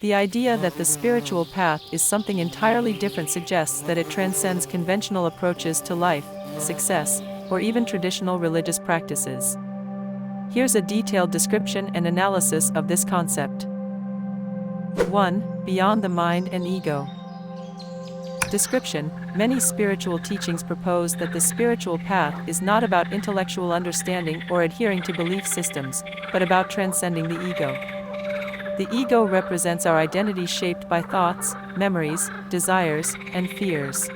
The idea that the spiritual path is something entirely different suggests that it transcends conventional approaches to life, success, or even traditional religious practices. Here's a detailed description and analysis of this concept. 1. Beyond the mind and ego. Description: many spiritual teachings propose that the spiritual path is not about intellectual understanding or adhering to belief systems, but about transcending the ego. The ego represents our identity shaped by thoughts, memories, desires, and fears.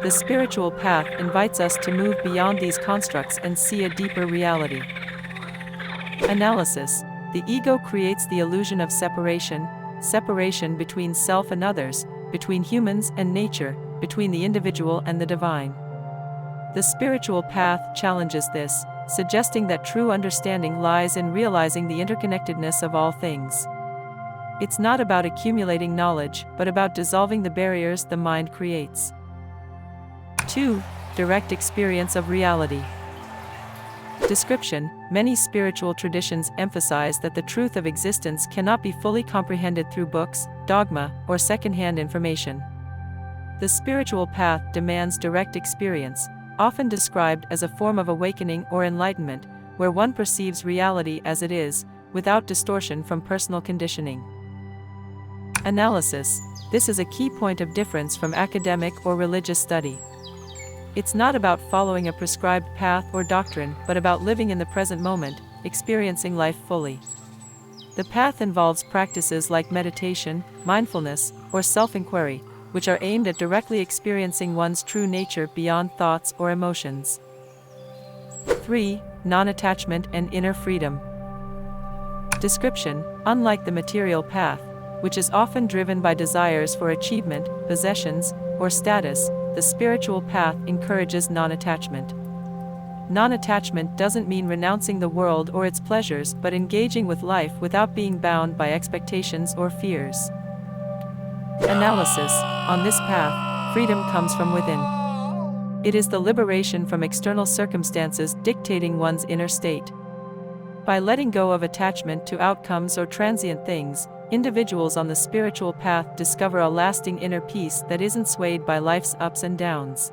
The spiritual path invites us to move beyond these constructs and see a deeper reality. Analysis: the ego creates the illusion of separation between self and others, between humans and nature, between the individual and the divine. The spiritual path challenges this, suggesting that true understanding lies in realizing the interconnectedness of all things. It's not about accumulating knowledge, but about dissolving the barriers the mind creates. 2. Direct experience of reality. Description: many spiritual traditions emphasize that the truth of existence cannot be fully comprehended through books, dogma, or second-hand information. The spiritual path demands direct experience, often described as a form of awakening or enlightenment, where one perceives reality as it is, without distortion from personal conditioning. Analysis: this is a key point of difference from academic or religious study. It's not about following a prescribed path or doctrine, but about living in the present moment, experiencing life fully. The path involves practices like meditation, mindfulness, or self-inquiry, which are aimed at directly experiencing one's true nature beyond thoughts or emotions. 3. Non-attachment and inner freedom. Description: unlike the material path, which is often driven by desires for achievement, possessions, or status, the spiritual path encourages non-attachment. Non-attachment doesn't mean renouncing the world or its pleasures, but engaging with life without being bound by expectations or fears. Analysis: on this path, freedom comes from within. It is the liberation from external circumstances dictating one's inner state. By letting go of attachment to outcomes or transient things, individuals on the spiritual path discover a lasting inner peace that isn't swayed by life's ups and downs.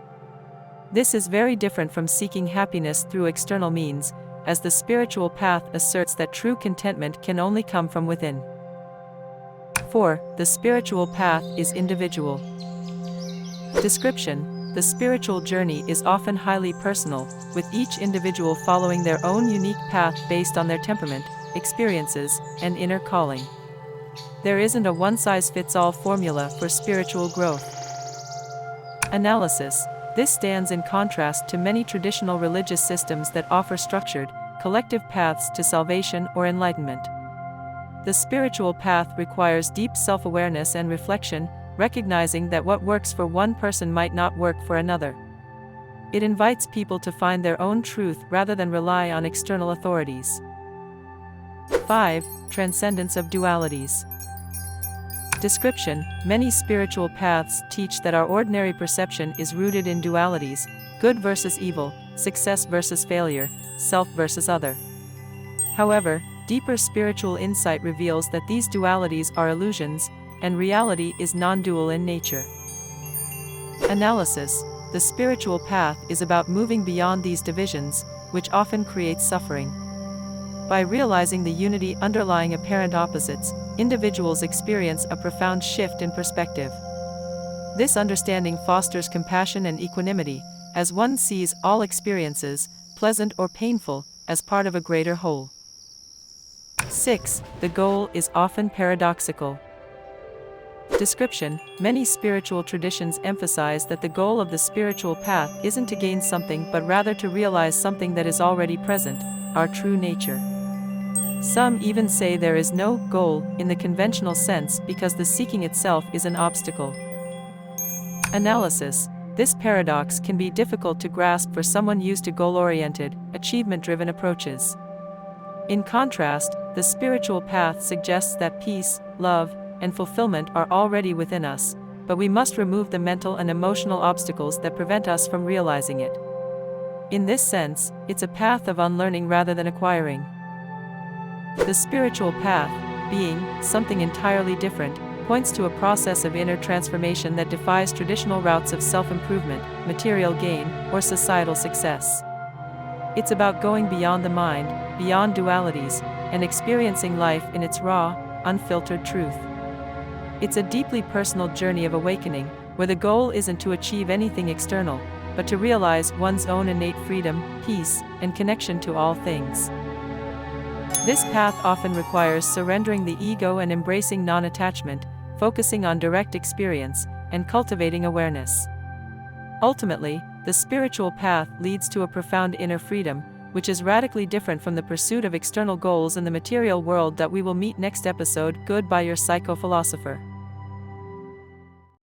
This is very different from seeking happiness through external means, as the spiritual path asserts that true contentment can only come from within. 4. The spiritual path is individual. Description: the spiritual journey is often highly personal, with each individual following their own unique path based on their temperament, experiences, and inner calling. There isn't a one-size-fits-all formula for spiritual growth. Analysis: this stands in contrast to many traditional religious systems that offer structured, collective paths to salvation or enlightenment. The spiritual path requires deep self-awareness and reflection, recognizing that what works for one person might not work for another. It invites people to find their own truth rather than rely on external authorities. 5. Transcendence of dualities. Description: many spiritual paths teach that our ordinary perception is rooted in dualities: good versus evil, success versus failure, self versus other. However, deeper spiritual insight reveals that these dualities are illusions, and reality is non-dual in nature. Analysis: the spiritual path is about moving beyond these divisions, which often creates suffering. By realizing the unity underlying apparent opposites, individuals experience a profound shift in perspective. This understanding fosters compassion and equanimity, as one sees all experiences, pleasant or painful, as part of a greater whole. 6. The goal is often paradoxical. Description: many spiritual traditions emphasize that the goal of the spiritual path isn't to gain something but rather to realize something that is already present, our true nature. Some even say there is no goal in the conventional sense because the seeking itself is an obstacle. Analysis: this paradox can be difficult to grasp for someone used to goal-oriented, achievement-driven approaches. In contrast, the spiritual path suggests that peace, love, and fulfillment are already within us, but we must remove the mental and emotional obstacles that prevent us from realizing it. In this sense, it's a path of unlearning rather than acquiring. The spiritual path, being something entirely different, points to a process of inner transformation that defies traditional routes of self-improvement, material gain, or societal success. It's about going beyond the mind, beyond dualities, and experiencing life in its raw, unfiltered truth. It's a deeply personal journey of awakening, where the goal isn't to achieve anything external, but to realize one's own innate freedom, peace, and connection to all things. This path often requires surrendering the ego and embracing non-attachment, focusing on direct experience, and cultivating awareness. Ultimately, the spiritual path leads to a profound inner freedom, which is radically different from the pursuit of external goals in the material world that we will meet next episode. Goodbye, your psycho-philosopher.